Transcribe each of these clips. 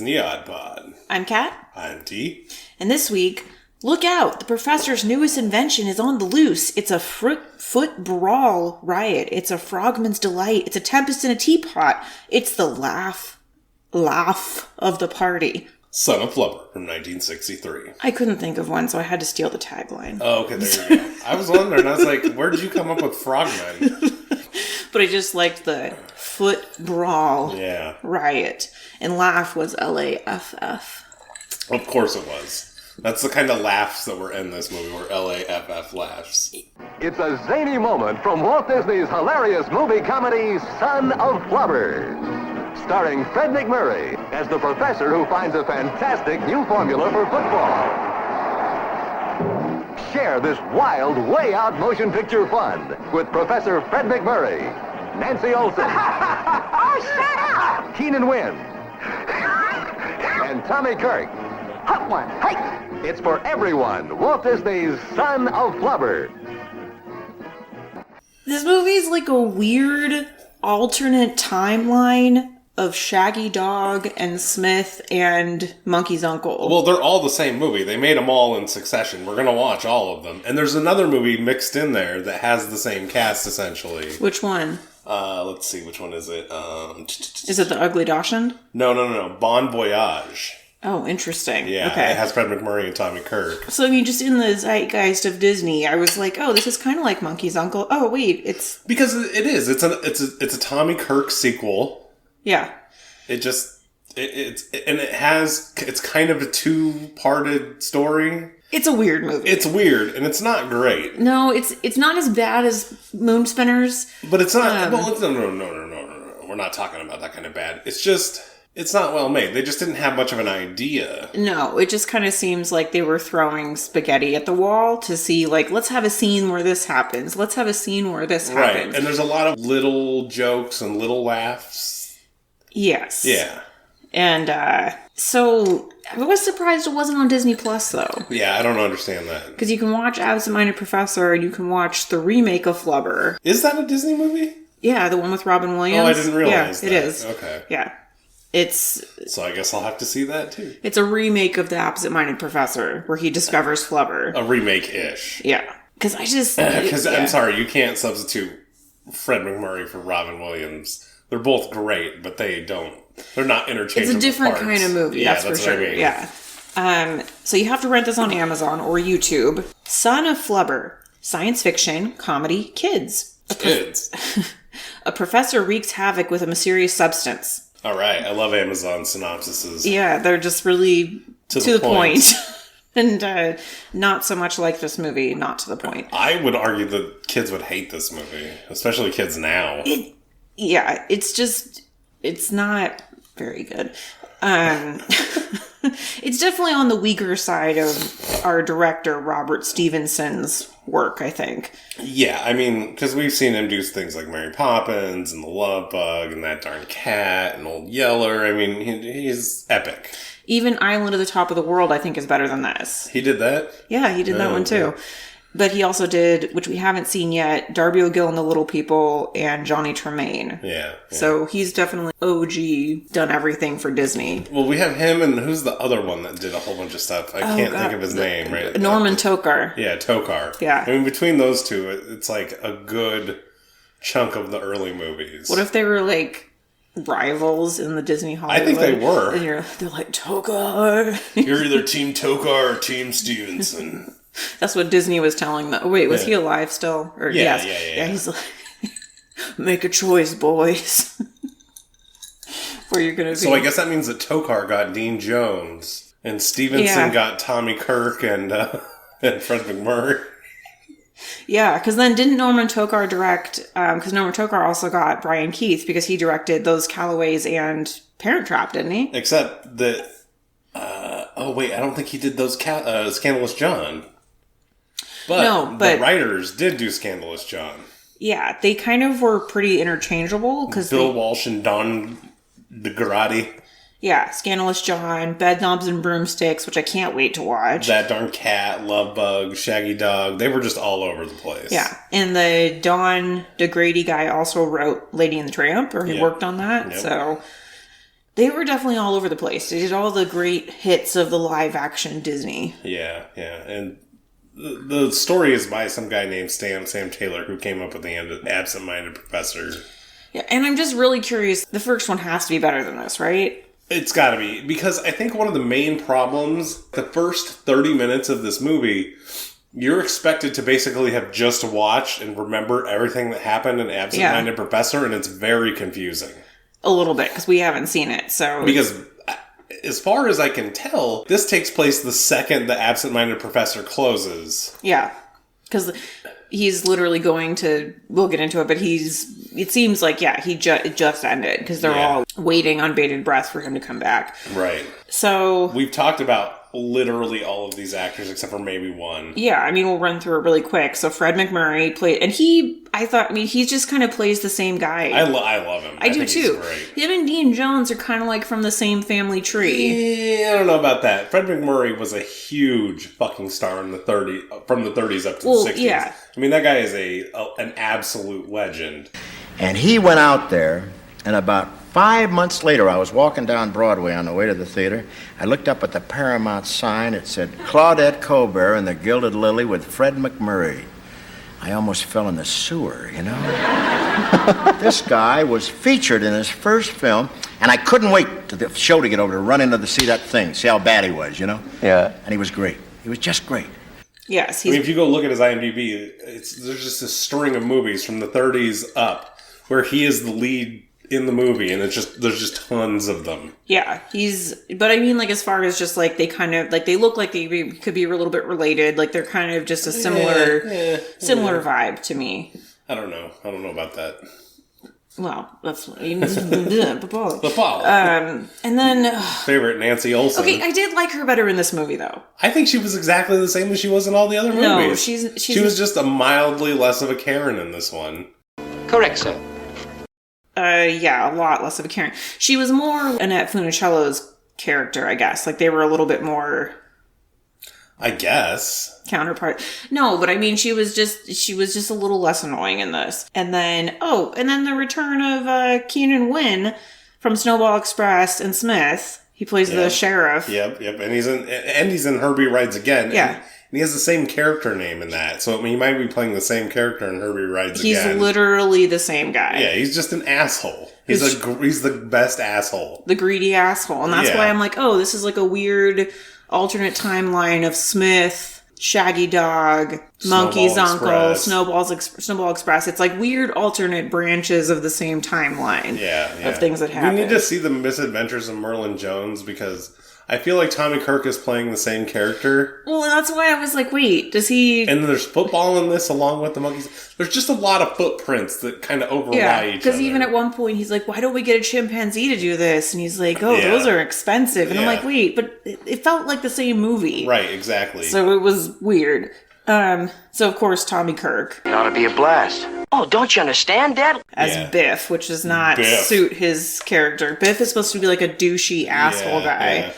Disney Odd Pod. I'm Kat. I'm T. And this week, look out! The professor's newest invention is on the loose. It's a FOOTBRAWL riot. It's a FROGMAN'S delight. It's a tempest in a teapot. It's the LAFF of the party. Son of Flubber from 1963. I couldn't think of one, so I had to steal the tagline. Oh, okay, there you go. I was wondering, I was like, where did you come up with Frogman? But I just liked the FOOTBRAWL riot. And LAFF was LAFF. Of course it was. That's the kind of laughs that were in this movie, were LAFF laughs. It's a zany moment from Walt Disney's hilarious movie comedy, Son of Flubber. Starring Fred MacMurray as the professor who finds a fantastic new formula for football. Share this wild, way-out motion picture fun with Professor Fred MacMurray, Nancy Olson, Oh, shut up! Keenan Wynn, and Tommy Kirk. Hot one. Hey! It's for everyone, Walt Disney's Son of Flubber. This movie is like a weird alternate timeline of Shaggy Dog and Smith and Monkey's Uncle. Well, they're all the same movie. They made them all in succession. We're going to watch all of them. And there's another movie mixed in there that has the same cast, essentially. Which one? Let's see, which one is it? Is it The Ugly Dachshund? No. Bon Voyage. Oh, interesting. Yeah, okay. It has Fred MacMurray and Tommy Kirk. So, I mean, just in the zeitgeist of Disney, I was like, oh, this is kind of like Monkey's Uncle. Oh, wait, it's... Because it is. It's a Tommy Kirk sequel. Yeah. It's kind of a two-parted story. It's a weird movie. It's weird, and it's not great. No, it's not as bad as Moonspinners. But it's not, no. We're not talking about that kind of bad. It's just, it's not well made. They just didn't have much of an idea. No, it just kind of seems like they were throwing spaghetti at the wall to see, like, let's have a scene where this happens. Let's have a scene where this happens. Right, and there's a lot of little jokes and little laughs. Yes. Yeah. And, so, I was surprised it wasn't on Disney Plus, though. Yeah, I don't understand that. Because you can watch Absent-Minded Professor, and you can watch the remake of Flubber. Is that a Disney movie? Yeah, the one with Robin Williams. Oh, I didn't realize that. It is. Okay. Yeah. So I guess I'll have to see that, too. It's a remake of The Absent-Minded Professor, where he discovers Flubber. A remake-ish. Yeah. Because I just... Because, I'm sorry, you can't substitute Fred MacMurray for Robin Williams. They're both great, but they're not interchangeable. It's a different parts. kind of movie, that's for sure. What I mean. Yeah. So you have to rent this on Amazon or YouTube. Son of Flubber. Science fiction, comedy, kids. A professor wreaks havoc with a mysterious substance. All right. I love Amazon synopsises. Yeah, they're just really to the point. And not so much like this movie, not to the point. I would argue that kids would hate this movie, especially kids now. Yeah, it's not very good. It's definitely on the weaker side of our director, Robert Stevenson's work, I think. Yeah, I mean, because we've seen him do things like Mary Poppins and The Love Bug and That Darn Cat and Old Yeller. I mean, he's epic. Even Island of the Top of the World, I think, is better than this. He did that? Yeah, he did that one too. But he also did, which we haven't seen yet, Darby O'Gill and the Little People and Johnny Tremaine. Yeah. So he's definitely OG, done everything for Disney. Well, we have him, and who's the other one that did a whole bunch of stuff? I can't think of his name, right? Norman Tokar. Yeah, Tokar. Yeah. I mean, between those two, it's like a good chunk of the early movies. What if they were like rivals in the Disney Hollywood? I think they were. And they're like, Tokar. You're either Team Tokar or Team Stevenson. That's what Disney was telling them. Oh, wait, was he alive still? Or, yeah, yes. Yeah, he's like, make a choice, boys. Where you're going to be. So I guess that means that Tokar got Dean Jones, and Stevenson got Tommy Kirk and Fred MacMurray. Yeah, because then didn't Norman Tokar direct, because Norman Tokar also got Brian Keith, because he directed those Callaways and Parent Trap, didn't he? Except that, I don't think he did those Scandalous John. But the writers did do Scandalous John. Yeah, they kind of were pretty interchangeable. Bill Walsh and Don DeGrati. Yeah, Scandalous John, Bedknobs and Broomsticks, which I can't wait to watch. That Darn Cat, Love Bug, Shaggy Dog. They were just all over the place. Yeah, and the Don DeGrady guy also wrote Lady and the Tramp, or he worked on that. Yep. So They were definitely all over the place. They did all the great hits of the live-action Disney. Yeah, and the story is by some guy named Sam Taylor, who came up with the absent-minded professor. Yeah, and I'm just really curious. The first one has to be better than this, right? It's gotta be, because I think one of the main problems, the first 30 minutes of this movie, you're expected to basically have just watched and remember everything that happened in Absent-Minded Professor, and it's very confusing. A little bit, because we haven't seen it, so... Because, as far as I can tell, this takes place the second the Absent-Minded Professor closes. Yeah, because he's literally going to... We'll get into it, but it seems like, it just ended, because they're all waiting on bated breath for him to come back. Right. So... We've talked about literally all of these actors except for maybe one. Yeah, I mean, we'll run through it really quick. So Fred McMurray played... And he just kind of plays the same guy. I love him. I do too. He's great. Him and Dean Jones are kind of like from the same family tree. Yeah, I don't know about that. Fred McMurray was a huge fucking star from the 30s up to the 60s. Yeah. I mean, that guy is an absolute legend. And he went out there, and about 5 months later, I was walking down Broadway on the way to the theater. I looked up at the Paramount sign. It said, Claudette Colbert and the Gilded Lily with Fred McMurray. I almost fell in the sewer, you know? This guy was featured in his first film, and I couldn't wait to the show to get over to run into to see that thing, see how bad he was, you know? Yeah. And he was great. He was just great. Yes. I mean, if you go look at his IMDb, there's just a string of movies from the 30s up where he is the lead in the movie, and there's just tons of them. Yeah, but I mean, like, as far as just, like, they kind of, like, they look like they could be a little bit related, like, they're kind of just a similar vibe to me. I don't know about that. Well, that's and then favorite Nancy Olsen. Okay, I did like her better in this movie, though. I think she was exactly the same as she was in all the other movies. No, she was just a mildly less of a Karen in this one. Correct, sir. Yeah, a lot less of a Karen. She was more Annette Funicello's character, I guess. Like, they were a little bit more... I guess. Counterpart. No, but I mean, she was just a little less annoying in this. And then the return of Keenan Wynn from Snowball Express and Smith. He plays the sheriff. Yep. And he's in Herbie Rides Again. Yeah. And he has the same character name in that. So, I mean, he might be playing the same character in Herbie Rides Again. He's literally the same guy. Yeah, he's just an asshole. He's the best asshole. The greedy asshole. And that's why I'm like, oh, this is like a weird alternate timeline of Smith, Shaggy Dog, Monkey's Uncle, Snowball Express. It's like weird alternate branches of the same timeline of things that happen. We need to see the misadventures of Merlin Jones, because I feel like Tommy Kirk is playing the same character. Well, that's why I was like, wait, does he... And there's football in this along with the monkeys. There's just a lot of footprints that kind of overlap each other. Because even at one point, he's like, why don't we get a chimpanzee to do this? And he's like, those are expensive. And I'm like, wait, but it felt like the same movie. Right, exactly. So it was weird. So, of course, Tommy Kirk. It ought to be a blast. Oh, don't you understand, Dad? As Biff, which does not suit his character. Biff is supposed to be like a douchey asshole guy. Yeah.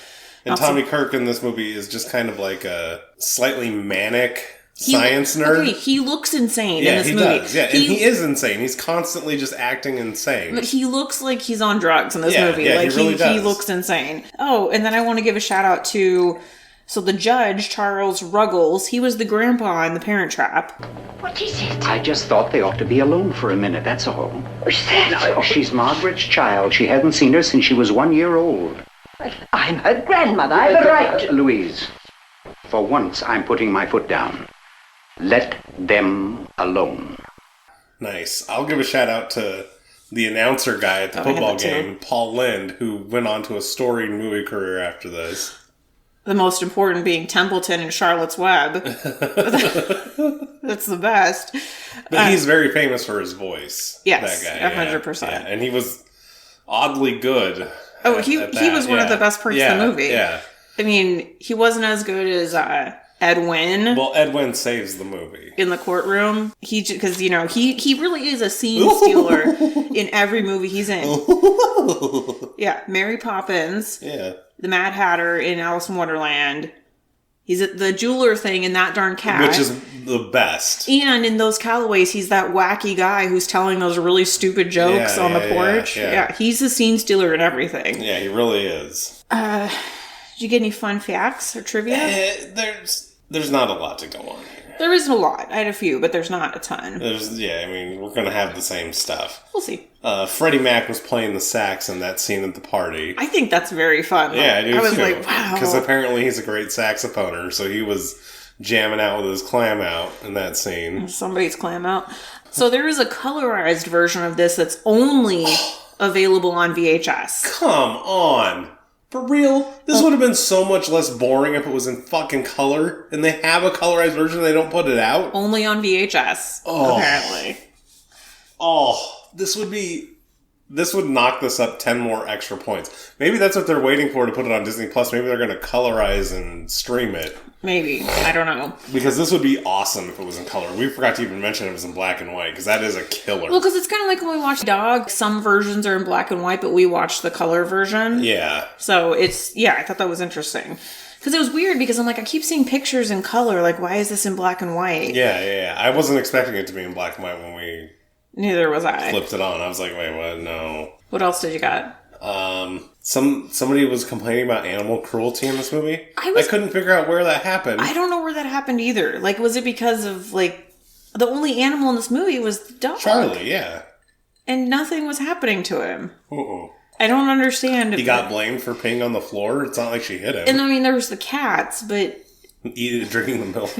And Tommy Kirk in this movie is just kind of like a slightly manic science nerd. Okay, he looks insane in this movie. Does. Yeah, and he is insane. He's constantly just acting insane. But he looks like he's on drugs in this movie. Yeah, like he really does. He looks insane. Oh, and then I want to give a shout out to... So the judge, Charles Ruggles, he was the grandpa in The Parent Trap. What is it? I just thought they ought to be alone for a minute, that's all. What's that? She's Margaret's child. She hadn't seen her since she was 1 year old. I'm her grandmother. I have a right. Louise, for once I'm putting my foot down. Let them alone. Nice. I'll give a shout out to the announcer guy at the football game, Paul Lind, who went on to a storied movie career after this. The most important being Templeton and Charlotte's Web. That's the best. But he's very famous for his voice. Yes, that guy. 100%. Yeah. And he was oddly good. Oh, he was one of the best parts of the movie. Yeah. I mean, he wasn't as good as Ed Wynn. Well, Ed Wynn saves the movie. In the courtroom. Because, he really is a scene stealer in every movie he's in. Yeah. Mary Poppins. Yeah. The Mad Hatter in Alice in Wonderland. He's at the jeweler thing in That Darn Cat. Which is the best. And in those Callaways, he's that wacky guy who's telling those really stupid jokes on the porch. Yeah, he's the scene stealer and everything. Yeah, he really is. Did you get any fun facts or trivia? There's not a lot to go on here. There isn't a lot. I had a few, but there's not a ton. We're going to have the same stuff. We'll see. Freddie Mac was playing the sax in that scene at the party. I think that's very fun. Yeah, I do too. I was like, wow. Because apparently he's a great saxophoner, so he was jamming out with his clam out in that scene. Somebody's clam out. So there is a colorized version of this that's only available on VHS. Come on. For real? This would have been so much less boring if it was in fucking color, and they have a colorized version and they don't put it out? Only on VHS, apparently. This would knock this up 10 more extra points. Maybe that's what they're waiting for to put it on Disney Plus. Maybe they're going to colorize and stream it. Maybe. I don't know. Because this would be awesome if it was in color. We forgot to even mention it was in black and white, because that is a killer. Well, because it's kind of like when we watch Dog. Some versions are in black and white, but we watch the color version. Yeah. So I thought that was interesting. Because it was weird, because I'm like, I keep seeing pictures in color. Like, why is this in black and white? Yeah. I wasn't expecting it to be in black and white when we... Neither was I. Flipped it on. I was like, wait, what? No. What else did you got? Somebody was complaining about animal cruelty in this movie. I couldn't figure out where that happened. I don't know where that happened either. Like, was it because of, like, the only animal in this movie was the dog? Charlie, yeah. And nothing was happening to him. I don't understand. He got blamed for peeing on the floor? It's not like she hit him. And I mean, there was the cats, but... Drinking the milk.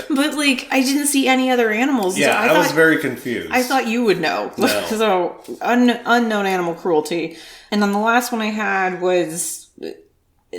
But, like, I didn't see any other animals. Yeah, so I was very confused. I thought you would know. No. So, unknown animal cruelty. And then the last one I had was...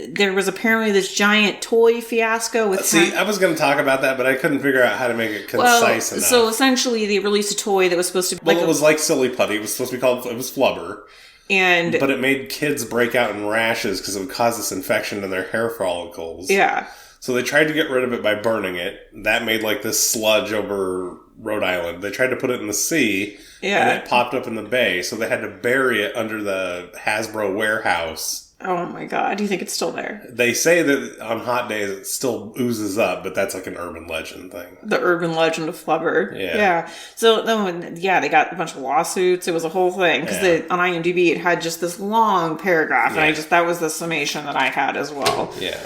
There was apparently this giant toy fiasco with... See, I was going to talk about that, but I couldn't figure out how to make it concise enough. So, essentially, they released a toy that was supposed to be... Well, it was like Silly Putty. It was supposed to be called... It was Flubber. But it made kids break out in rashes because it would cause this infection in their hair follicles. Yeah. So they tried to get rid of it by burning it. That made like this sludge over Rhode Island. They tried to put it in the sea. Yeah. And it popped up in the bay. So they had to bury it under the Hasbro warehouse. Oh my god. Do you think it's still there? They say that on hot days it still oozes up, but that's like an urban legend thing. The urban legend of Flubber. Yeah. So then, they got a bunch of lawsuits. It was a whole thing. Because on IMDb it had just this long paragraph. And that was the summation that I had as well. Yeah.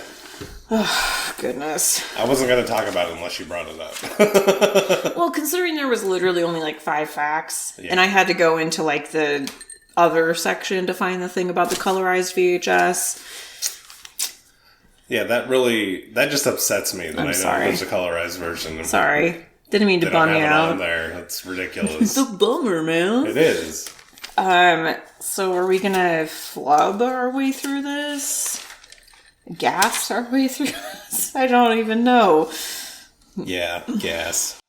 Oh, goodness. I wasn't going to talk about it unless you brought it up. Well, considering there was literally only like 5 facts, and I had to go into like the other section to find the thing about the colorized VHS. Yeah, that just upsets me that I know there's a colorized version. Sorry. Didn't mean to bum you out. There. That's ridiculous. It's a bummer, man. It is. So are we going to flub our way through this? Gas our way through this? I don't even know. Yeah, gas.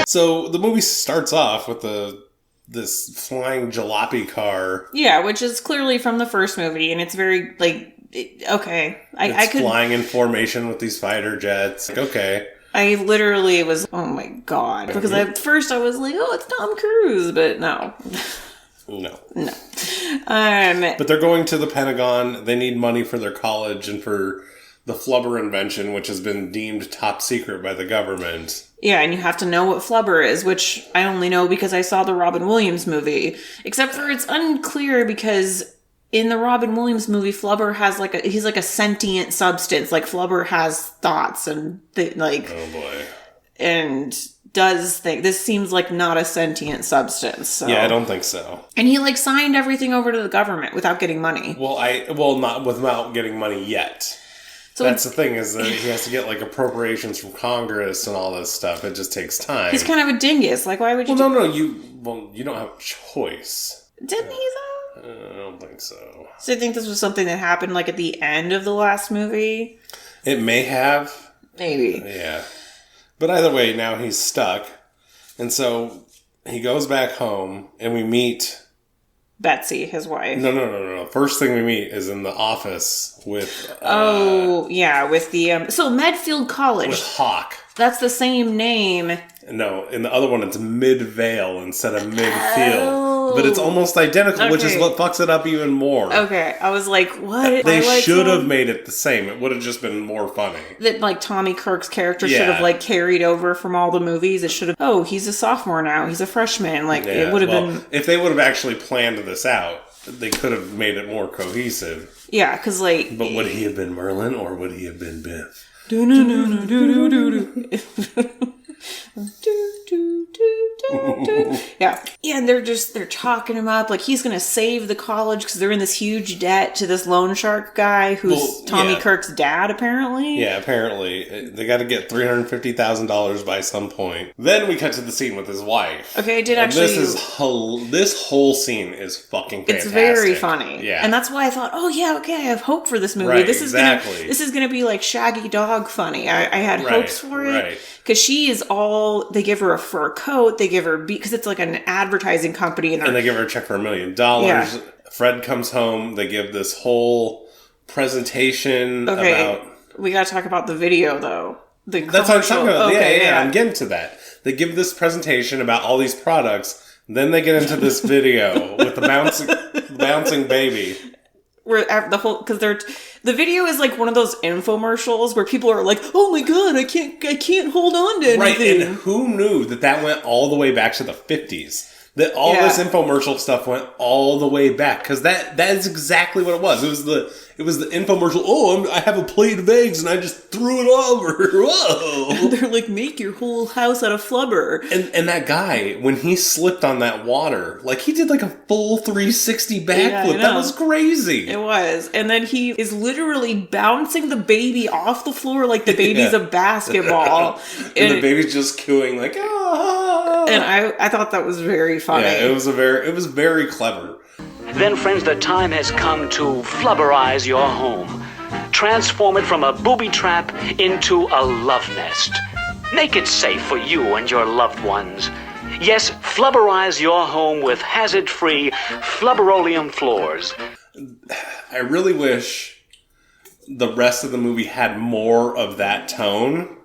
So the movie starts off with this flying jalopy car. Yeah, which is clearly from the first movie, and it's very, like, okay. I could flying in formation with these fighter jets. Like, okay. I literally was, oh my god. Because at first I was like, oh, it's Tom Cruise, but no. No. But they're going to the Pentagon. They need money for their college and for the Flubber invention, which has been deemed top secret by the government. Yeah, and you have to know what Flubber is, which I only know because I saw the Robin Williams movie. Except for it's unclear because in the Robin Williams movie, Flubber has he's like a sentient substance. Like Flubber has thoughts and oh boy. And does think this seems like not a sentient substance. So. Yeah, I don't think so. And he signed everything over to the government without getting money. Not without getting money yet. So that's the thing, is that he has to get appropriations from Congress and all this stuff. It just takes time. He's kind of a dingus. Why would you? You don't have a choice. Didn't he though? I don't think so. So you think this was something that happened at the end of the last movie? It may have. Maybe. Yeah. But either way, now he's stuck. And so he goes back home and we meet Betsy, his wife. No. First thing we meet is in the office with... with the... so Medfield College. With Hawk. That's the same name. No, in the other one it's Midvale instead of Midfield. But it's almost identical, which is what fucks it up even more. Okay, I was like, what? They should have made it the same. It would have just been more funny. That, like, Tommy Kirk's character should have, like, carried over from all the movies. It should have, oh, he's a sophomore now. He's a freshman. Like, it would have been... If they would have actually planned this out, they could have made it more cohesive. Yeah, because, like... But would he have been Merlin or would he have been Biff? Yeah, and they're talking him up like he's gonna save the college because they're in this huge debt to this loan shark guy who's Tommy Kirk's dad, apparently. Yeah, apparently they got to get $350,000 by some point. Then we cut to the scene with his wife. Okay, I did actually. This whole scene is fucking fantastic. It's very funny. Yeah, and that's why I thought, oh yeah, okay, I have hope for this movie. Right, this is gonna be like Shaggy Dog funny. I had hopes for it. Right. Because she is they give her a fur coat, they give her, because it's like an advertising company. And they give her a check for $1 million. Yeah. Fred comes home, they give this whole presentation about... We gotta talk about the video, though. That's what I'm talking about. Okay, yeah, I'm getting to that. They give this presentation about all these products, then they get into this video with the bouncing baby. Where the video is like one of those infomercials where people are like, "Oh my god, I can't hold on to anything." Right, and who knew that went all the way back to the 50s? That all this infomercial stuff went all the way back, because that is exactly what it was. It was the infomercial. Oh, I have a plate of eggs and I just threw it over. Whoa! And they're like, make your whole house out of flubber. And that guy, when he slipped on that water, like he did like a full 360 backflip. That was crazy. It was. And then he is literally bouncing the baby off the floor like the baby's a basketball. and the baby's just cooing like, ah. And I thought that was very funny. Yeah, it was very clever. Then, friends, the time has come to flubberize your home. Transform it from a booby trap into a love nest. Make it safe for you and your loved ones. Yes, flubberize your home with hazard-free flubberolium floors. I really wish the rest of the movie had more of that tone.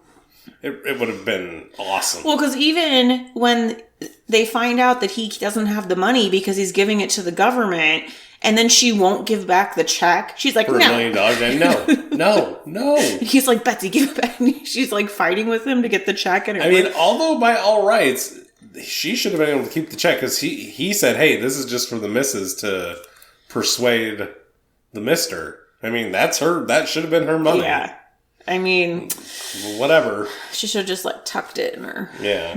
It would have been awesome. Well, because even when they find out that he doesn't have the money because he's giving it to the government, and then she won't give back the check, she's like, for $1 million, no. He's like, Betsy, give it back. And she's like fighting with him to get the check. And although by all rights, she should have been able to keep the check, because he said, hey, this is just for the missus to persuade the mister. I mean, that's her. That should have been her money. Yeah. I mean, whatever. She should have just like tucked it in her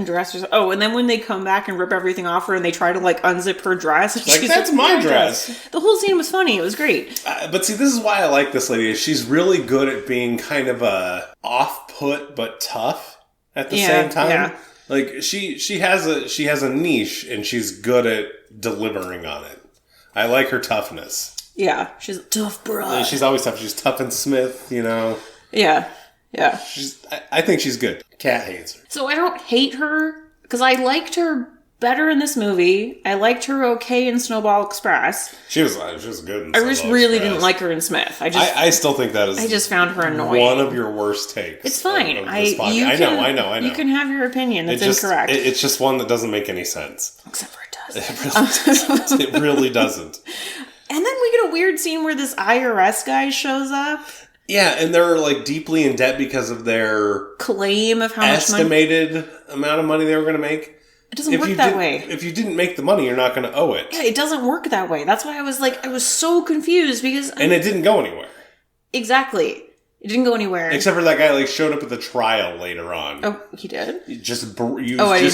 dress. Oh, and then when they come back and rip everything off her and they try to like unzip her dress, like, that's my dress. The whole scene was funny. It was great. But see, this is why I like this lady. She's really good at being kind of a off-put but tough at the same time. Yeah. Like she has a niche and she's good at delivering on it. I like her toughness. Yeah, she's a tough broad. She's always tough. She's Tough and Smith, you know. Yeah. I think she's good. Kat hates her. So I don't hate her, because I liked her better in this movie. I liked her okay in Snowball Express. She was good in Snowball Express. I just really didn't like her in Smith. I still think that is. I just found her annoying. One of your worst takes. It's fine. I know. You can have your opinion. That's incorrect. It's just one that doesn't make any sense. Except for it does. It really doesn't. And then we get a weird scene where this IRS guy shows up. Yeah, and they're like deeply in debt because of their claim of how much estimated amount of money they were going to make. It doesn't work that way. If you didn't make the money, you're not going to owe it. Yeah, it doesn't work that way. That's why I was so confused because... And it didn't go anywhere. Exactly. It didn't go anywhere. Except for that guy like showed up at the trial later on. Oh, he did? You just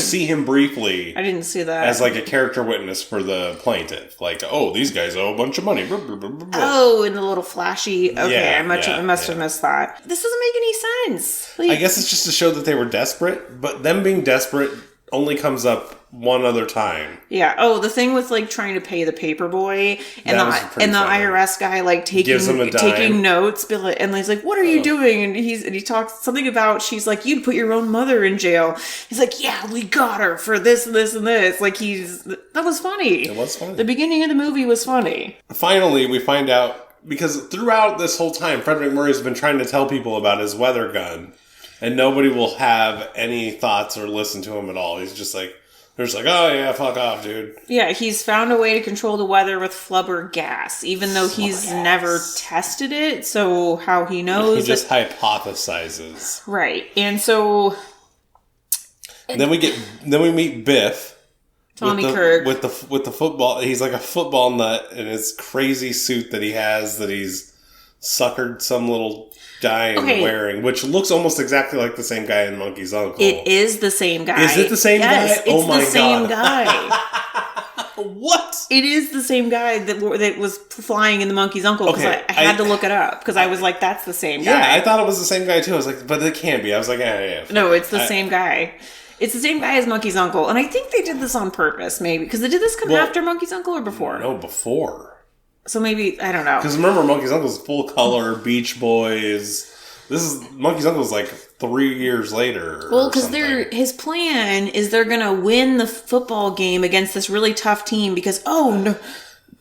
see him briefly. I didn't see that. As like a character witness for the plaintiff. Like, oh, these guys owe a bunch of money. Oh, and the little flashy... Okay, I must have missed that. This doesn't make any sense. I guess it's just to show that they were desperate, but them being desperate only comes up one other time. Yeah. Oh, the thing with like trying to pay the paper boy and the IRS guy like taking notes, and he's like, "What are you doing?" And he talks something about she's like, "You'd put your own mother in jail." He's like, "Yeah, we got her for this and this and this." Like that was funny. It was funny. The beginning of the movie was funny. Finally, we find out, because throughout this whole time, Fred McMurray's been trying to tell people about his weather gun, and nobody will have any thoughts or listen to him at all. He's just like, they're just like, "Oh yeah, fuck off, dude." Yeah, he's found a way to control the weather with flubber gas, even though he's never tested it. So how he knows? He just hypothesizes, right? And so then we meet Biff, Tommy Kirk, with the football. He's like a football nut in his crazy suit that he has that he's suckered some little guy wearing, which looks almost exactly like the same guy in Monkey's Uncle. It is the same guy. Is it the same guy? It's the same guy. What? It is the same guy that was flying in the Monkey's Uncle. Because I had to look it up because I was like, "That's the same guy." Yeah, I thought it was the same guy too. I was like, "But it can't be." I was like, "Yeah." No, it's the same guy. It's the same guy as Monkey's Uncle, and I think they did this on purpose, maybe because did this come after Monkey's Uncle or before? No, before. So maybe, I don't know. Because remember, Monkey's Uncle's full color, Beach Boys. Monkey's Uncle's like 3 years later. Well, because his plan is they're going to win the football game against this really tough team because, no,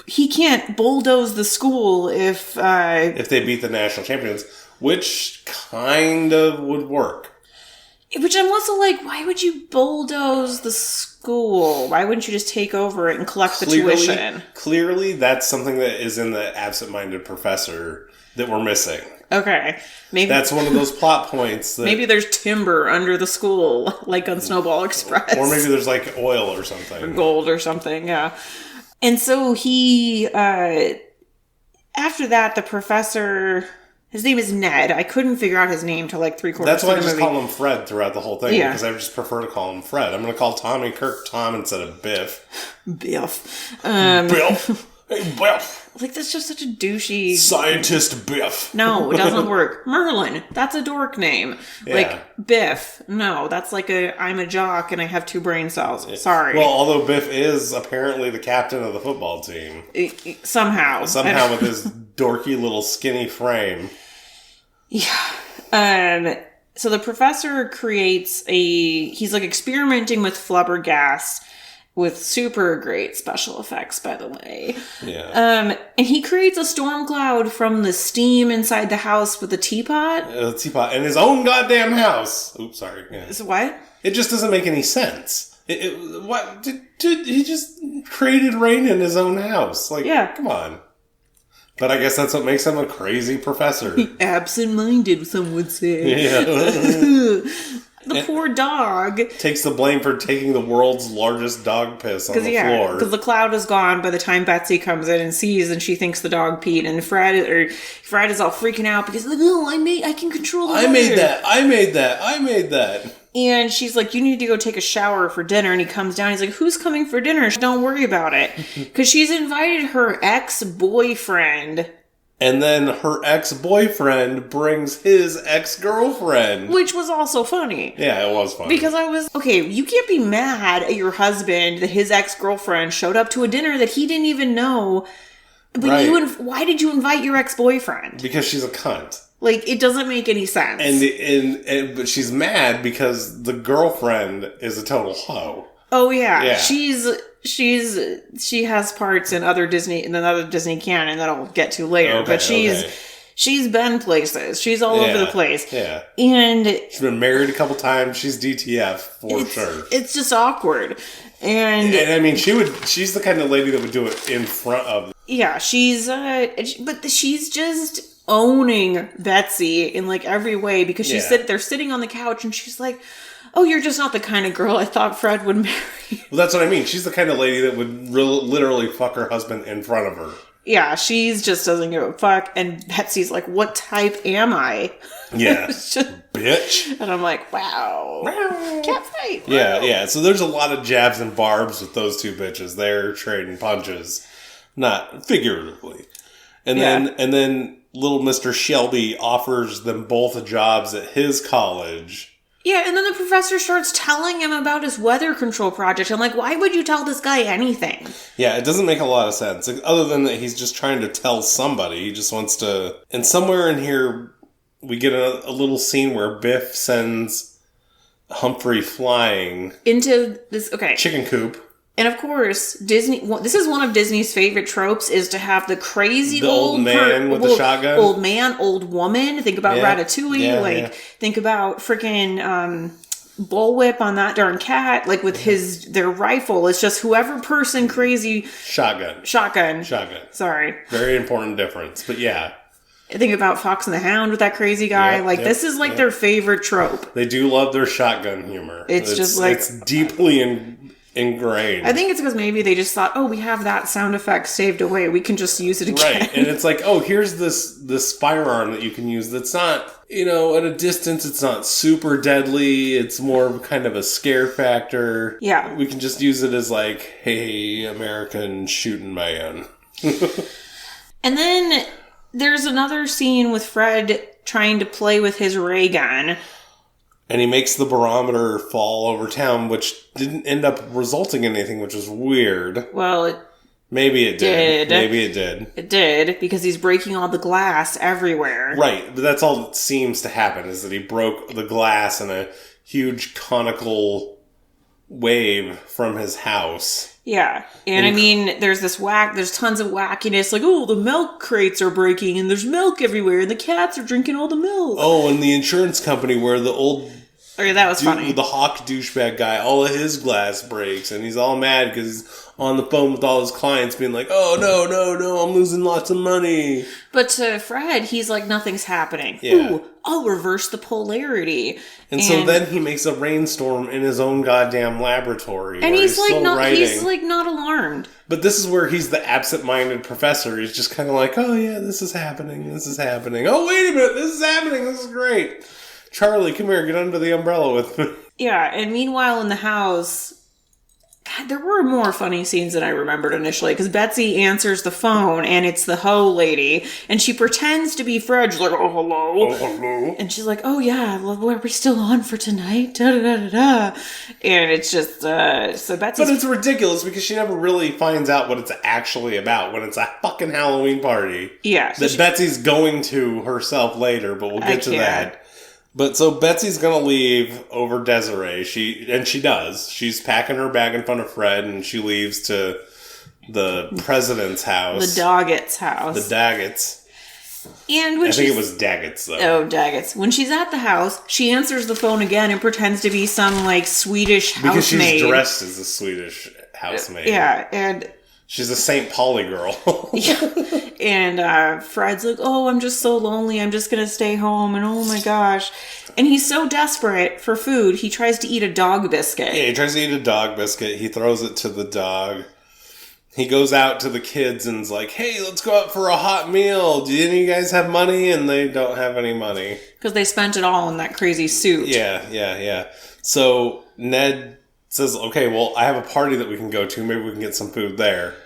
he can't bulldoze the school if they beat the national champions, which kind of would work. Which I'm also like, why would you bulldoze the school? Why wouldn't you just take over it and collect the tuition? Clearly, that's something that is in the absent-minded professor that we're missing. Okay. Maybe that's one of those plot points. Maybe there's timber under the school, like on Snowball Express. Or maybe there's like oil or something. Or gold or something, yeah. And so he, after that, the professor... His name is Ned. I couldn't figure out his name till like 3/4 of the movie. That's why I just call him Fred throughout the whole thing, because I just prefer to call him Fred. I'm going to call Tommy Kirk Tom instead of Biff. Biff. Biff. Hey, Biff. Like, that's just such a douchey... Scientist Biff. No, it doesn't work. Merlin. That's a dork name. Yeah. Like, Biff. No, that's like I'm a jock and I have 2 brain cells. Sorry. Well, although Biff is apparently the captain of the football team. Somehow. Somehow with his dorky little skinny frame. Yeah. So the professor creates he's like experimenting with flubber gas with super great special effects, by the way. Yeah. And he creates a storm cloud from the steam inside the house with a teapot. A teapot in his own goddamn house. Oops, sorry. Yeah. So what? It just doesn't make any sense. What? He just created rain in his own house. Like, come on. But I guess that's what makes him a crazy professor. Absent-minded, some would say. Yeah. The poor dog takes the blame for taking the world's largest dog piss on the floor. Because the cloud is gone by the time Betsy comes in and sees, and she thinks the dog peed. And Fred is all freaking out because, I can control the weather. I made that. And she's like, you need to go take a shower for dinner. And he comes down. He's like, who's coming for dinner? Don't worry about it. Because she's invited her ex-boyfriend. And then her ex-boyfriend brings his ex-girlfriend. Which was also funny. Yeah, it was funny. Because I was, you can't be mad at your husband that his ex-girlfriend showed up to a dinner that he didn't even know. But why did you invite your ex-boyfriend? Because she's a cunt. Like, it doesn't make any sense. But she's mad because the girlfriend is a total hoe. Oh yeah. She has parts in another Disney canon that I'll get to later. Okay, but she's been places. She's all over the place. Yeah. And she's been married a couple times. She's DTF for sure. It's just awkward. And I mean, she's the kind of lady that would do it in front of. Yeah, but she's just owning Betsy in like every way because they're sitting on the couch and she's like, oh, you're just not the kind of girl I thought Fred would marry. Well, that's what I mean. She's the kind of lady that would literally fuck her husband in front of her. Yeah, she's just doesn't give a fuck. And Betsy's like, what type am I? Yeah. Bitch. And I'm like, wow. Can't fight. Yeah. So there's a lot of jabs and barbs with those two bitches. They're trading punches. Not figuratively. And then little Mr. Shelby offers them both jobs at his college. Yeah, and then the professor starts telling him about his weather control project. I'm like, why would you tell this guy anything? Yeah, it doesn't make a lot of sense. Other than that he's just trying to tell somebody. He just wants to... And somewhere in here, we get a little scene where Biff sends Humphrey flying... into this, chicken coop. And of course, Disney... This is one of Disney's favorite tropes, is to have the crazy old man with the shotgun. Old man, old woman. Think about Ratatouille. Think about freaking Bullwhip on that darn cat. Like, with their rifle. It's just whoever person crazy... Shotgun. Sorry. Very important difference. But yeah. Think about Fox and the Hound with that crazy guy. This is their favorite trope. They do love their shotgun humor. It's just like... It's deeply ingrained. I think it's because maybe they just thought, oh, we have that sound effect saved away. We can just use it again. Right. And it's like, oh, here's this firearm that you can use that's not, at a distance, it's not super deadly. It's more of kind of a scare factor. Yeah. We can just use it as like, hey, American shooting man. And then there's another scene with Fred trying to play with his ray gun. And he makes the barometer fall over town, which didn't end up resulting in anything, which was weird. Well, maybe it did. Maybe it did. It did, because he's breaking all the glass everywhere. Right, but that's all that seems to happen, is that he broke the glass in a huge conical wave from his house. Yeah, and I mean, there's tons of wackiness, like, oh, the milk crates are breaking, and there's milk everywhere, and the cats are drinking all the milk. Oh, and the insurance company where the old... Oh, yeah, that was funny. The hawk douchebag guy, all of his glass breaks, and he's all mad because he's on the phone with all his clients being like, oh, no, I'm losing lots of money. But to Fred, he's like, nothing's happening. Yeah. Ooh, I'll reverse the polarity. And so then he makes a rainstorm in his own goddamn laboratory. And he's not alarmed. But this is where he's the absent-minded professor. He's just kind of like, oh yeah, this is happening. Oh, wait a minute, this is happening. This is great. Charlie, come here, get under the umbrella with me. Yeah, and meanwhile in the house... God, there were more funny scenes than I remembered initially, because Betsy answers the phone, and it's the hoe lady, and she pretends to be Fred. She's like, oh, hello. Oh, hello. And she's like, oh, yeah, well, are we still on for tonight? Da-da-da-da-da. And it's just, so Betsy... But it's ridiculous, because she never really finds out what it's actually about when it's a fucking Halloween party. Yeah. So Betsy's going to herself later, but we'll get to that. But so Betsy's gonna leave over Desiree. She does. She's packing her bag in front of Fred, and she leaves to the president's house. The Daggett's house. The Daggett's. And when I think it was Daggett's, though. Oh, Daggett's. When she's at the house, she answers the phone again and pretends to be some, Swedish housemaid. Because she's dressed as a Swedish housemaid. Yeah, and... She's a St. Pauli girl. Yeah. And Fred's like, oh, I'm just so lonely. I'm just going to stay home. And oh my gosh. And he's so desperate for food, he tries to eat a dog biscuit. Yeah, he tries to eat a dog biscuit. He throws it to the dog. He goes out to the kids and is like, hey, let's go out for a hot meal. Do any of you guys have money? And they don't have any money. Because they spent it all on that crazy suit. Yeah. So Ned says, okay, well, I have a party that we can go to. Maybe we can get some food there.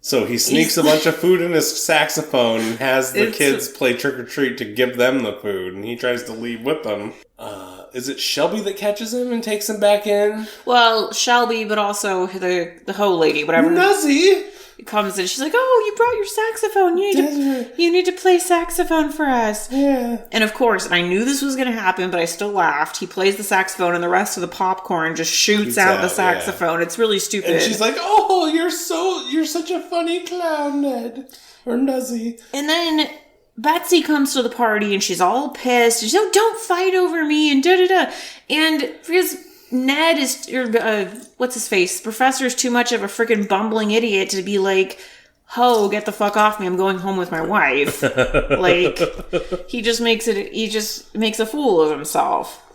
So he sneaks a bunch of food in his saxophone and has the kids play trick-or-treat to give them the food. And he tries to leave with them. Is it Shelby that catches him and takes him back in? Well, Shelby, but also the hoe lady, whatever. Nuzzy! Comes in, she's like, oh, you brought your saxophone. You need to play saxophone for us. Yeah. And of course, I knew this was going to happen, but I still laughed. He plays the saxophone and the rest of the popcorn just shoots out the saxophone. Yeah. It's really stupid. And she's like, oh, you're such a funny clown, Ned. Or Nuzzy. And then Betsy comes to the party and she's all pissed. She's like, oh, don't fight over me and da-da-da. And because Ned is, what's his face? Professor's too much of a freaking bumbling idiot to be like, ho, get the fuck off me. I'm going home with my wife. He just makes a fool of himself.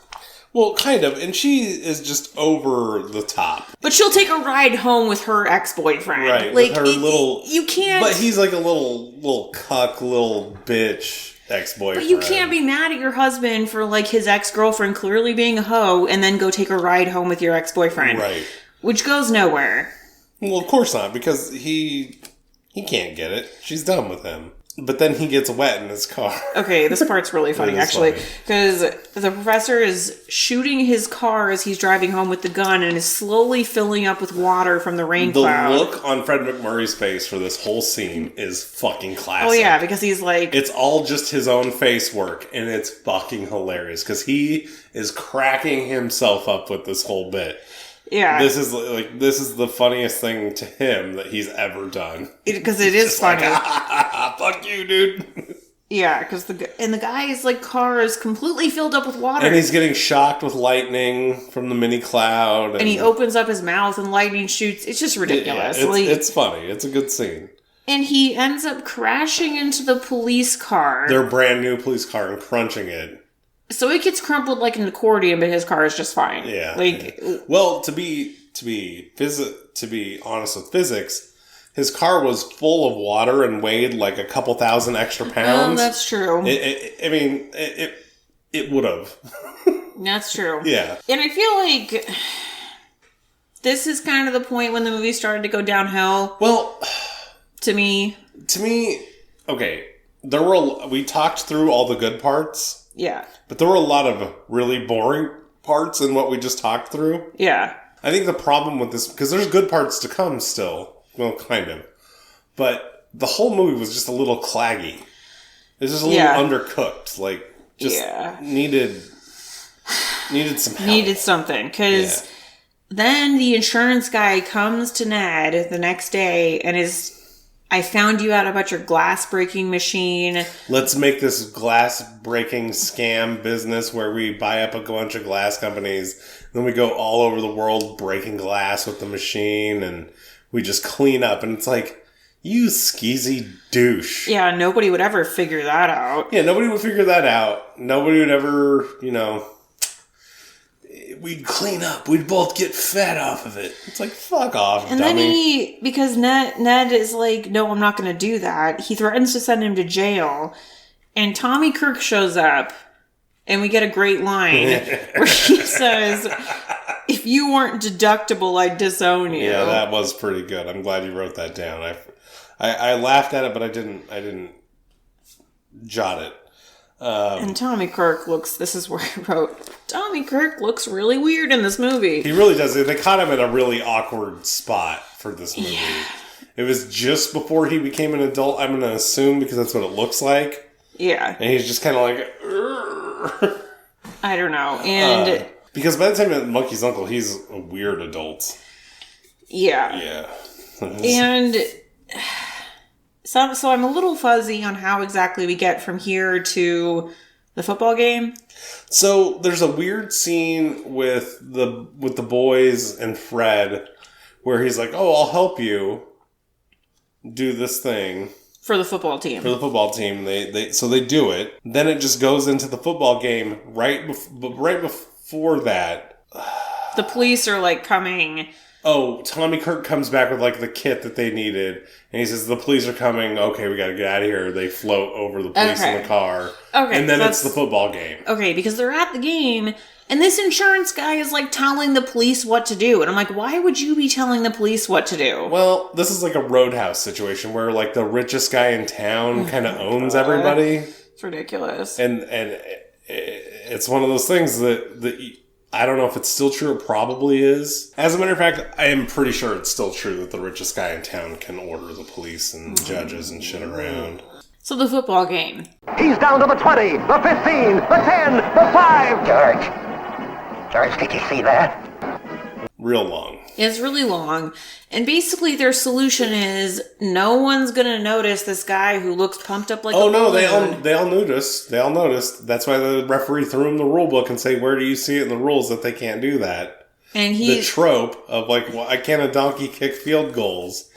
Well, kind of. And she is just over the top. But she'll take a ride home with her ex-boyfriend. Right. With her you can't. But he's like a little cuck, little bitch ex-boyfriend. But you can't be mad at your husband for his ex-girlfriend clearly being a hoe and then go take a ride home with your ex-boyfriend. Right. Which goes nowhere. Well, of course not, because he can't get it. She's done with him. But then he gets wet in his car. Okay, this part's really funny, actually. Because the professor is shooting his car as he's driving home with the gun and is slowly filling up with water from the rain cloud. The look on Fred McMurray's face for this whole scene is fucking classic. Oh, yeah, because he's like... It's all just his own face work, and it's fucking hilarious. Because he is cracking himself up with this whole bit. Yeah. This is the funniest thing to him that he's ever done. Because it is funny. Like, fuck you, dude. Yeah, because the guy's like car is completely filled up with water. And he's getting shocked with lightning from the mini cloud. And he opens up his mouth and lightning shoots. It's just ridiculous. Yeah, it's funny. It's a good scene. And he ends up crashing into the police car. Their brand new police car and crunching it. So it gets crumpled like an accordion, but his car is just fine. Yeah. Well, to be honest with physics, his car was full of water and weighed like a couple thousand extra pounds. Oh, that's true. It would have. That's true. Yeah. And I feel like this is kind of the point when the movie started to go downhill. Well, to me, okay. We talked through all the good parts. Yeah. But there were a lot of really boring parts in what we just talked through. Yeah. I think the problem with this, because there's good parts to come still. Well, kind of. But the whole movie was just a little claggy. It was just a little undercooked. Like, just needed some help. Needed something. Because then the insurance guy comes to Ned the next day and is... I found you out about your glass breaking machine. Let's make this glass breaking scam business where we buy up a bunch of glass companies. Then we go all over the world breaking glass with the machine and we just clean up. And it's like, you skeezy douche. Yeah, nobody would ever figure that out. Yeah, nobody would figure that out. Nobody would ever, we'd clean up. We'd both get fed off of it. It's like, fuck off, and dummy. Then because Ned is like, no, I'm not going to do that. He threatens to send him to jail. And Tommy Kirk shows up. And we get a great line where he says, if you weren't deductible, I'd disown you. Yeah, that was pretty good. I'm glad you wrote that down. I laughed at it, but I didn't jot it. And Tommy Kirk this is where I wrote, Tommy Kirk looks really weird in this movie. He really does. They caught him in a really awkward spot for this movie. Yeah. It was just before he became an adult, I'm going to assume, because that's what it looks like. Yeah. And he's just kind of like, Urgh. I don't know. And because by the time at Monkey's Uncle, he's a weird adult. Yeah. Yeah. And... So I'm a little fuzzy on how exactly we get from here to the football game. So there's a weird scene with the boys and Fred where he's like, "Oh, I'll help you do this thing for the football team." So they do it. Then it just goes into the football game right before that. The police are like coming. Oh, Tommy Kirk comes back with like the kit that they needed, and he says, "The police are coming. Okay, we got to get out of here." They float over the police in the car. Okay, and then it's the football game. Okay, because they're at the game, and this insurance guy is like telling the police what to do, and I'm like, why would you be telling the police what to do? Well, this is like a Roadhouse situation where like the richest guy in town kind of owns everybody. It's ridiculous, and it's one of those things that. I don't know if it's still true. It probably is. As a matter of fact, I am pretty sure it's still true that the richest guy in town can order the police and judges and shit around. So the football game. He's down to the 20, the 15, the 10, the 5. George, did you see that? Real long. It's really long. And basically their solution is no one's going to notice this guy who looks pumped up like a balloon. Oh, no, they all noticed. They all noticed. That's why the referee threw him the rule book and say, where do you see it in the rules that they can't do that? And the trope of like, why can't a donkey kick field goals?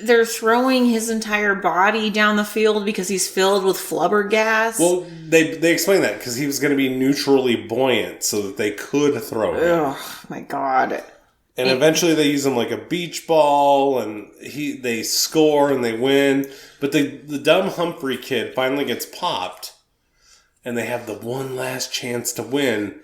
They're throwing his entire body down the field because he's filled with flubber gas. Well, they explained that because he was going to be neutrally buoyant so that they could throw him. Oh, my God. And eventually they use him like a beach ball, and they score and they win. But the dumb Humphrey kid finally gets popped, and they have the one last chance to win.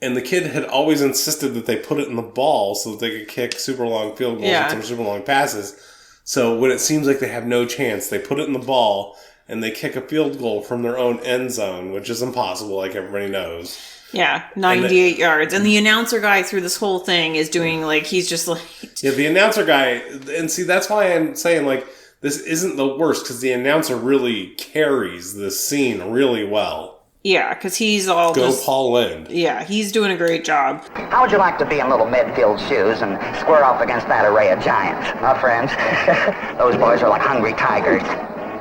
And the kid had always insisted that they put it in the ball so that they could kick super long field goals and some super long passes. So when it seems like they have no chance, they put it in the ball, and they kick a field goal from their own end zone, which is impossible, like everybody knows. Yeah, 98 yards. And the announcer guy through this whole thing is doing, like, he's just like... Yeah, the announcer guy, and see, that's why I'm saying, like, this isn't the worst, because the announcer really carries this scene really well. Yeah, because he's all Go Paul Lynde. Yeah, he's doing a great job. How would you like to be in little midfield shoes and square off against that array of giants, huh, friends? Those boys are like hungry tigers.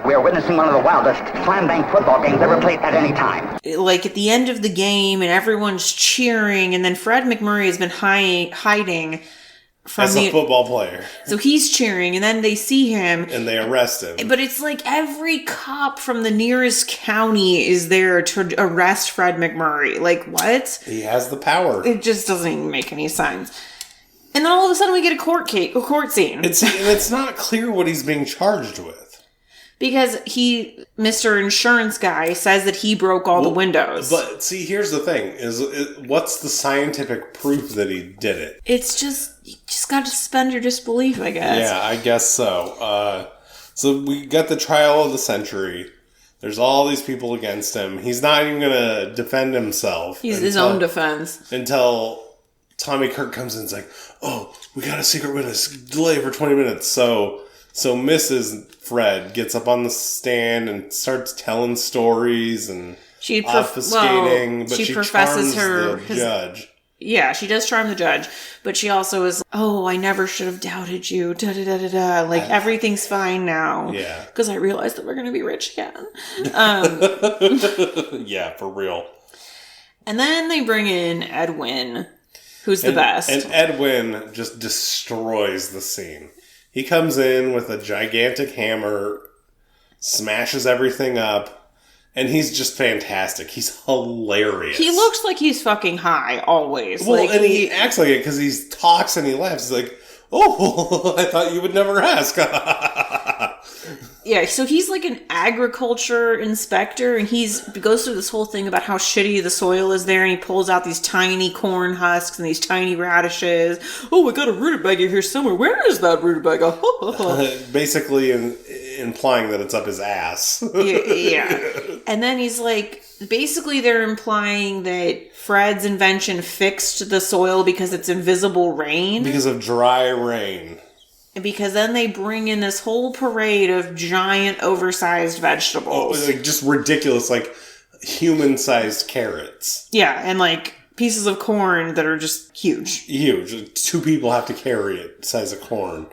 We are witnessing one of the wildest slam-bang football games ever played at any time. Like, at the end of the game, and everyone's cheering, and then Fred McMurray has been hiding from as a football player. So he's cheering, and then they see him. And they arrest him. But it's like every cop from the nearest county is there to arrest Fred McMurray. Like, what? He has the power. It just doesn't even make any sense. And then all of a sudden we get a court scene. It's not clear what he's being charged with. Because Mr. Insurance Guy says that he broke all the windows. But see, here's the thing: what's the scientific proof that he did it? It's just you just got to suspend your disbelief, I guess. Yeah, I guess so. So we got the trial of the century. There's all these people against him. He's not even gonna defend himself. He's his own defense until Tommy Kirk comes in and is like, "Oh, we got a secret witness. Delay for 20 minutes." So Mrs. Fred gets up on the stand and starts telling stories and obfuscating, but she professes charms the judge. Yeah, she does charm the judge, but she also is, "Oh, I never should have doubted you, da-da-da-da-da. Like, everything's fine now." Yeah. Because I realized that we're going to be rich again. Yeah, for real. And then they bring in Edwin, who's the best. And Edwin just destroys the scene. He comes in with a gigantic hammer, smashes everything up, and he's just fantastic. He's hilarious. He looks like he's fucking high, always. Well, and he acts like it because he talks and he laughs. He's like, "Oh, I thought you would never ask." Yeah, so he's like an agriculture inspector, and he goes through this whole thing about how shitty the soil is there, and he pulls out these tiny corn husks and these tiny radishes. "Oh, we got a rutabaga here somewhere. Where is that rutabaga?" Basically implying that it's up his ass. Yeah. And then he's like, basically they're implying that Fred's invention fixed the soil because it's invisible rain. Because of dry rain. Because then they bring in this whole parade of giant, oversized vegetables. Oh, like just ridiculous, like human-sized carrots. Yeah, and like pieces of corn that are just huge. Huge. 2 people have to carry it, size of corn.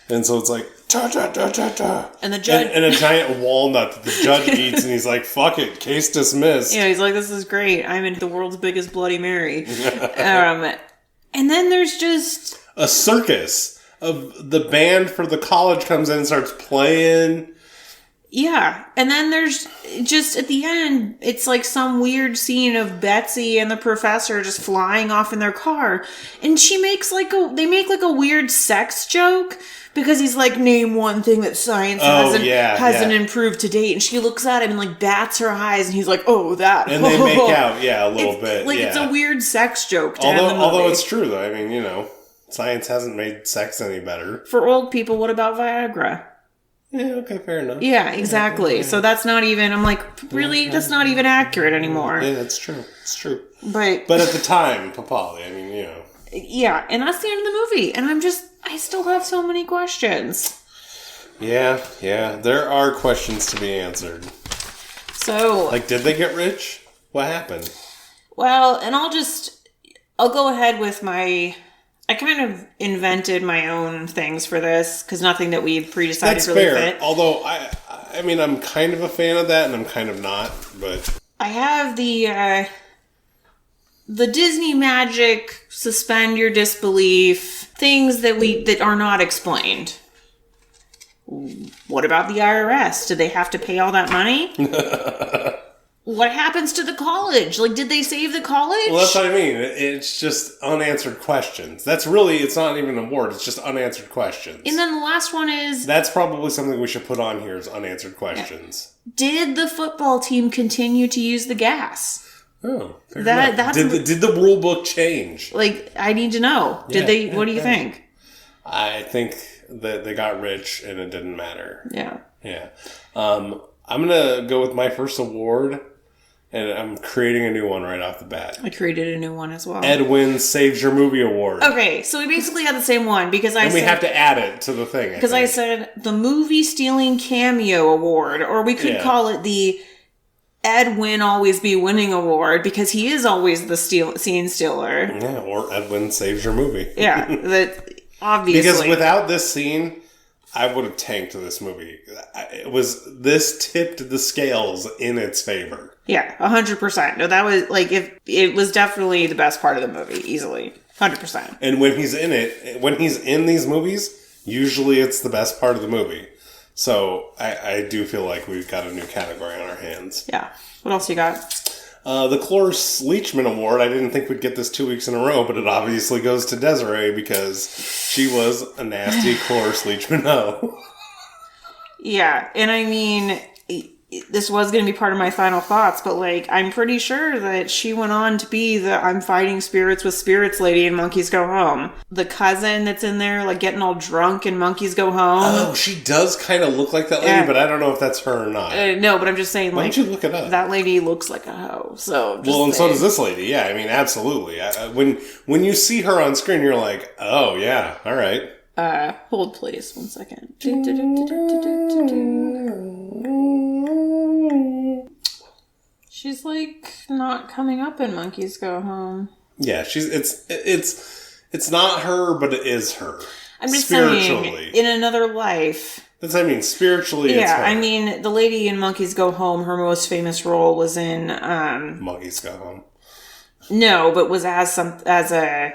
And so it's like, ta-ta-ta-ta-ta. And the judge... And a giant walnut that the judge eats, and he's like, "Fuck it, case dismissed." Yeah, he's like, "This is great. I'm in the world's biggest Bloody Mary." And then there's just... a circus. Of the band for the college comes in and starts playing. Yeah, and then there's just at the end, it's like some weird scene of Betsy and the professor just flying off in their car, and they make like a weird sex joke because he's like, "Name one thing that science hasn't improved to date," and she looks at him and like bats her eyes, and he's like, "Oh, that," and they make out, a little bit. Like it's a weird sex joke. Although it's true though, I mean, science hasn't made sex any better. For old people, what about Viagra? Yeah, okay, fair enough. Yeah, exactly. Yeah. So that's not even, I'm like, really? That's not even accurate anymore. Yeah, that's true. It's true. But at the time, Papali, I mean, Yeah, and that's the end of the movie. And I still have so many questions. Yeah. There are questions to be answered. So... like, did they get rich? What happened? Well, and I'll go ahead with I kind of invented my own things for this, because nothing that we pre-decided That's really fair. fit. Although, I mean, I'm kind of a fan of that, and I'm kind of not, but... I have the Disney magic, suspend your disbelief, things that are not explained. What about the IRS? Did they have to pay all that money? What happens to the college? Like, did they save the college? Well, that's what I mean. It's just unanswered questions. It's not even an award. It's just unanswered questions. And then the last one is... that's probably something we should put on here is unanswered questions. Yeah. Did the football team continue to use the gas? Oh, fair enough. Did the rule book change? Like, I need to know. Did they... what do you think? I think that they got rich and it didn't matter. Yeah. Yeah. I'm going to go with my first award, and I'm creating a new one right off the bat. I created a new one as well. Ed wins Saves Your Movie Award. Okay, so we basically had the same one because we have to add it to the thing. Because I said the movie stealing cameo award, or we could call it the Ed Win Always Be Winning Award because he is always the scene stealer. Yeah, or Ed Win Saves Your Movie. Yeah, that obviously. Because without this scene, I would have tanked this movie. This tipped the scales in its favor. Yeah, 100%. No, that was it was definitely the best part of the movie, easily. 100%. And when he's in these movies, usually it's the best part of the movie. So I do feel like we've got a new category on our hands. Yeah. What else you got? The Cloris Leachman Award. I didn't think we'd get this 2 weeks in a row, but it obviously goes to Desiree because she was a nasty Cloris Leachman hoe. Yeah, and I mean, this was going to be part of my final thoughts, but I'm pretty sure that she went on to be the I'm fighting spirits with spirits lady in Monkeys Go Home. The cousin that's in there, getting all drunk in Monkeys Go Home. Oh, she does kind of look like that lady, but I don't know if that's her or not. No, but I'm just saying, why don't you look it up? That lady looks like a hoe. So, so does this lady. Yeah, I mean, absolutely. When you see her on screen, you're like, oh yeah, all right. Hold please, 1 second. She's not coming up in Monkeys Go Home. Yeah, it's not her, but it is her. I'm just saying, in another life. That's what I mean, spiritually. Yeah, it's her. I mean, the lady in Monkeys Go Home, her most famous role was in Monkeys Go Home. No, but was as a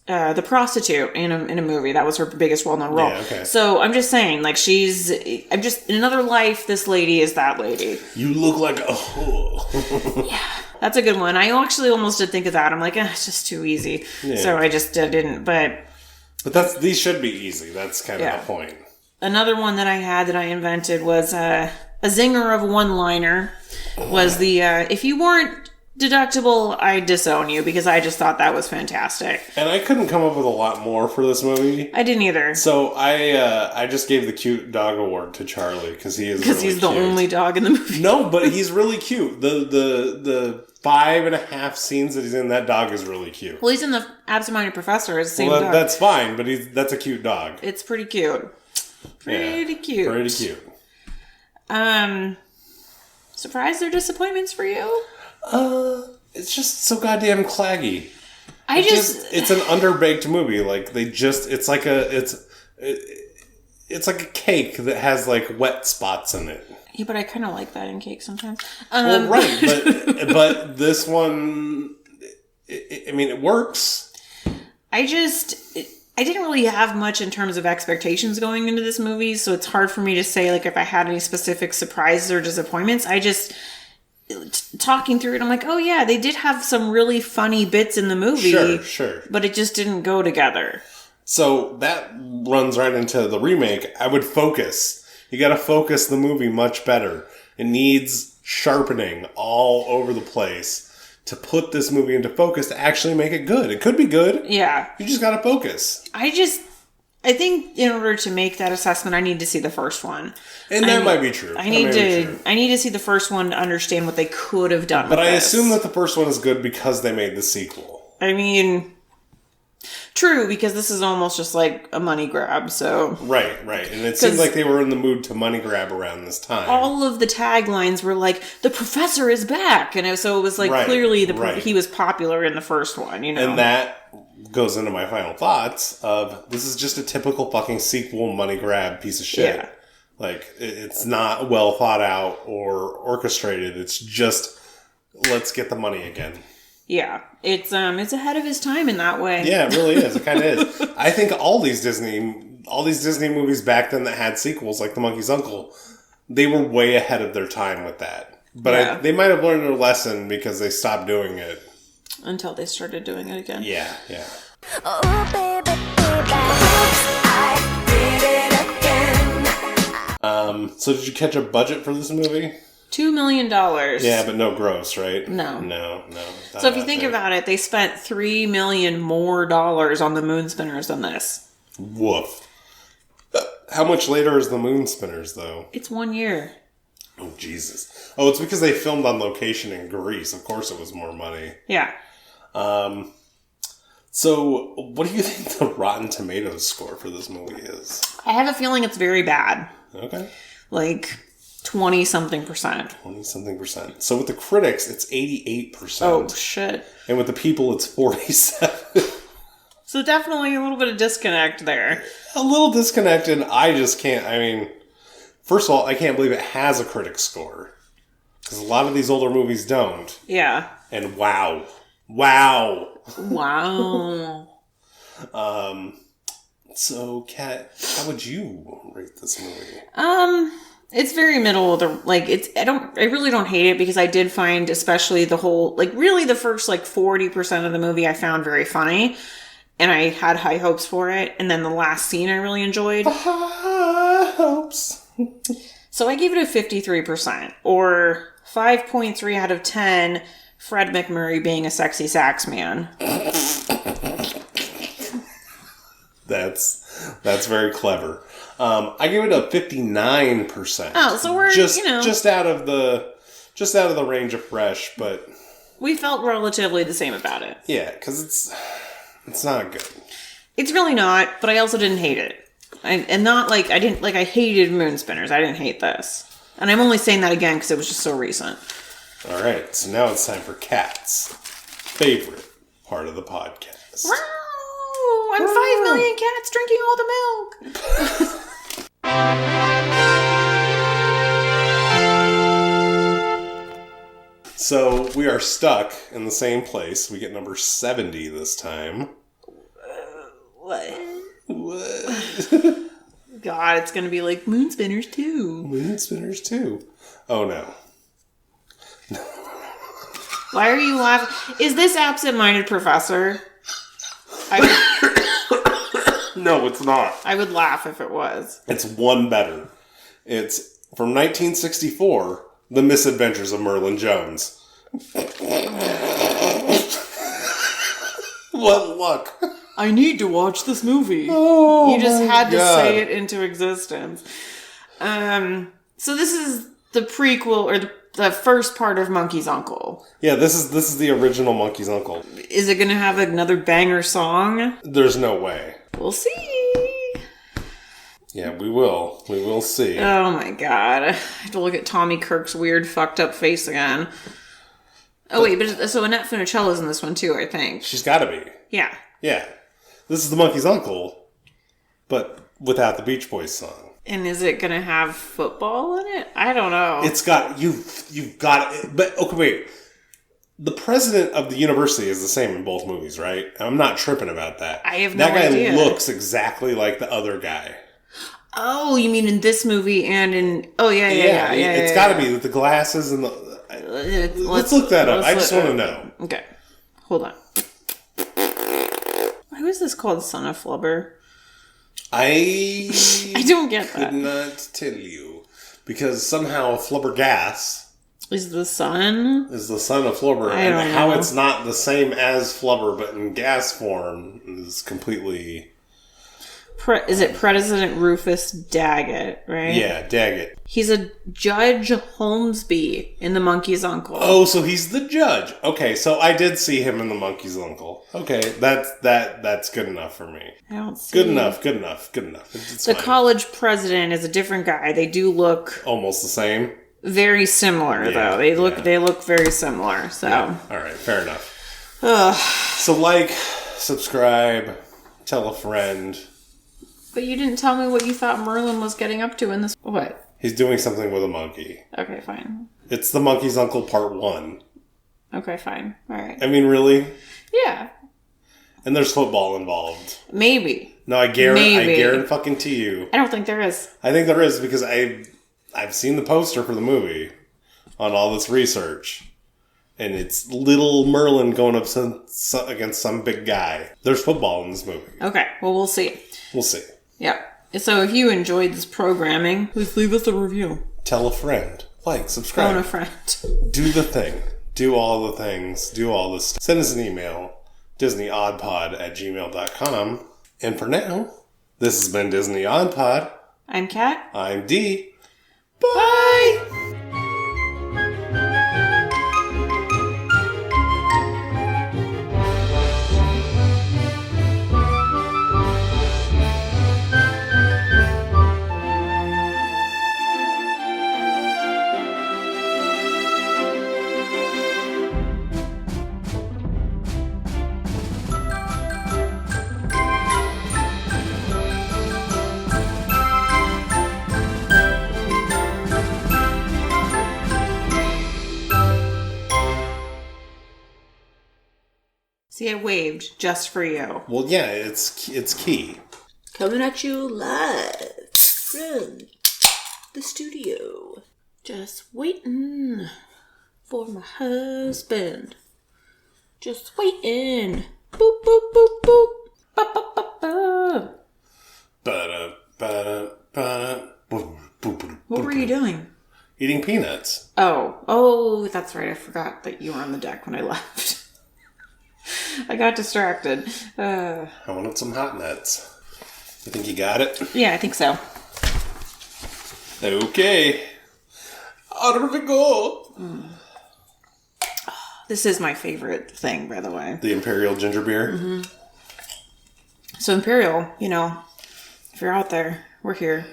the prostitute in a movie. That was her biggest well-known role. Yeah, okay. So I'm just saying, I'm just in another life. This lady is that lady. You look like a hoe. Yeah, that's a good one. I actually almost did think of that. I'm like, it's just too easy. Yeah. So I just didn't. But these should be easy. That's kind of the point. Another one that I had that I invented was a zinger of one-liner. Was the if you weren't deductible, I disown you, because I just thought that was fantastic. And I couldn't come up with a lot more for this movie. I didn't either. So I just gave the cute dog award to Charlie because he's the only dog in the movie. No, but he's really cute. The 5.5 scenes that he's in, that dog is really cute. Well, he's in the Absent-Minded Professor. It's the same dog. That's fine, but that's a cute dog. It's pretty cute. Pretty cute. Surprise or disappointments for you? It's just so goddamn claggy. It's an underbaked movie. It's like a cake that has wet spots in it. Yeah, but I kind of like that in cake sometimes. Well, right, but this one, it works. I didn't really have much in terms of expectations going into this movie, so it's hard for me to say if I had any specific surprises or disappointments. Talking through it, I'm like, oh yeah, they did have some really funny bits in the movie. Sure. But it just didn't go together. So that runs right into the remake. I would focus. You gotta focus the movie much better. It needs sharpening all over the place to put this movie into focus to actually make it good. It could be good. Yeah. You just gotta focus. I think in order to make that assessment, I need to see the first one. And that might be true. I need to see the first one to understand what they could have done. But I assume that the first one is good because they made the sequel. I mean, true, because this is almost just like a money grab. So right, and it seems like they were in the mood to money grab around this time. All of the taglines were like, "The professor is back," and so it was clearly he was popular in the first one. And that goes into my final thoughts of this is just a typical fucking sequel money grab piece of shit. Yeah. It's not well thought out or orchestrated. It's just, let's get the money again. Yeah. It's ahead of his time in that way. Yeah, it really is. It kind of is. I think all these Disney movies back then that had sequels, like The Monkey's Uncle, they were way ahead of their time with that. But they might have learned their lesson because they stopped doing it. Until they started doing it again. Yeah. Oh, baby, I did it again. So did you catch a budget for this movie? $2 million. Yeah, but no gross, right? No. So if you think about it, they spent $3 million more on the Moon Spinners than this. Woof. How much later is the Moon Spinners, though? It's 1 year. Oh, Jesus. Oh, it's because they filmed on location in Greece. Of course it was more money. Yeah. So, what do you think the Rotten Tomatoes score for this movie is? I have a feeling it's very bad. Okay. Like 20-something%. 20-something%. So with the critics, it's 88%. Oh, shit. And with the people, it's 47%. So definitely a little bit of disconnect there. A little disconnect, and I just can't, I mean, first of all, I can't believe it has a critic score. Because a lot of these older movies don't. Yeah. And wow. Wow. Wow. So, Kat, how would you rate this movie? It's very middle of the, like, I really don't hate it because I did find, especially the whole, like, really the first, like, 40% of the movie I found very funny. And I had high hopes for it. And then the last scene I really enjoyed. High hopes. So I gave it a 53%. Or 5.3 out of 10, Fred McMurray being a sexy sax man. That's very clever. I give it a 59%. Oh, so we're just out of the range of fresh, but we felt relatively the same about it. Yeah, because it's not good. It's really not, but I also didn't hate it. I hated Moon Spinners. I didn't hate this, and I'm only saying that again because it was just so recent. All right, so now it's time for Kat's favorite part of the podcast. Wow! I'm 5 million cats drinking all the milk. So we are stuck in the same place. We get number 70 this time. What? What? God, it's gonna be like Moon Spinners 2. Moon Spinners 2. Oh no. Why are you laughing? Is this Absent-Minded Professor? No, it's not. I would laugh if it was. It's one better. It's from 1964, The Misadventures of Merlin Jones. What luck. I need to watch this movie. Oh, you just had to God. say it into existence. So this is the prequel, or the first part of Monkey's Uncle. Yeah, this is the original Monkey's Uncle. Is it going to have another banger song? There's no way. We'll see. Yeah, we will. We will see. Oh my God. I have to look at Tommy Kirk's weird fucked up face again. Oh wait, but so Annette Funicello's in this one too, I think. She's gotta be. Yeah. Yeah. This is the Monkey's Uncle, but without the Beach Boys song. And is it gonna have football in it? I don't know. It's got, you've got it. But, okay, wait. The president of the university is the same in both movies, right? I'm not tripping about that. I have no idea. That guy looks exactly like the other guy. Oh, you mean in this movie and in... Oh, yeah. It's got to be with the glasses and the... Let's look that up. I just want to know. Okay. Hold on. Why was this called Son of Flubber? I don't get that. Could not tell you. Because somehow Flubber gas... Is the son? Is the son of Flubber. And how it's not the same as Flubber, but in gas form is completely... Is it President Rufus Daggett, right? Yeah, Daggett. He's a Judge Holmesby in The Monkey's Uncle. Oh, so he's the judge. Okay, so I did see him in The Monkey's Uncle. Okay, that's good enough for me. I don't see... Good enough. It's the fine. College president is a different guy. They do look... Almost the same? Very similar, though. They look very similar, so... Yeah. All right, fair enough. So subscribe, tell a friend... But you didn't tell me what you thought Merlin was getting up to in this... What? He's doing something with a monkey. Okay, fine. It's The Monkey's Uncle Part 1. Okay, fine. All right. I mean, really? Yeah. And there's football involved. Maybe. No, I guarantee you. I don't think there is. I think there is because I've seen the poster for the movie on all this research. And it's little Merlin going up against some big guy. There's football in this movie. Okay, well, we'll see. We'll see. Yeah. So if you enjoyed this programming, please leave us a review. Tell a friend. Like, subscribe. Phone a friend. Do the thing. Do all the things. Do all this stuff. Send us an email. DisneyOddPod@gmail.com. And for now, this has been Disney Odd Pod. I'm Kat. I'm Dee. Bye! See, I waved just for you. Well, yeah, it's key. Coming at you live from the studio. Just waiting for my husband. Just waiting. Boop, boop, boop, boop. Ba, ba, ba, ba. Ba-da, ba-da, ba-da, boop, boop, boop, What were you doing? Eating peanuts. Oh, that's right. I forgot that you were on the deck when I left. I got distracted. I wanted some hot nuts. You think you got it? Yeah, I think so. Okay. Out we go. This is my favorite thing, by the way. The Imperial ginger beer. Mm-hmm. So Imperial, you know, if you're out there, we're here.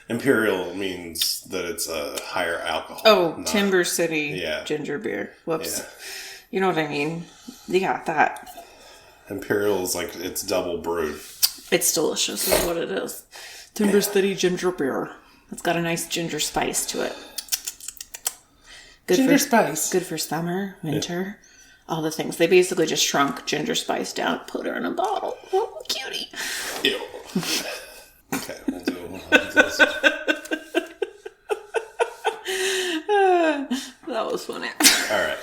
Imperial means that it's a higher alcohol. Oh, Timber City ginger beer. Whoops. Yeah. You know what I mean? Yeah, that. Imperial is like, it's double brewed. It's delicious is what it is. Timber City ginger beer. It's got a nice ginger spice to it. Good Spice. Good for summer, winter, all the things. They basically just shrunk ginger spice down, put her in a bottle. Oh, cutie. Ew. Okay, we'll do this. That was funny. All right.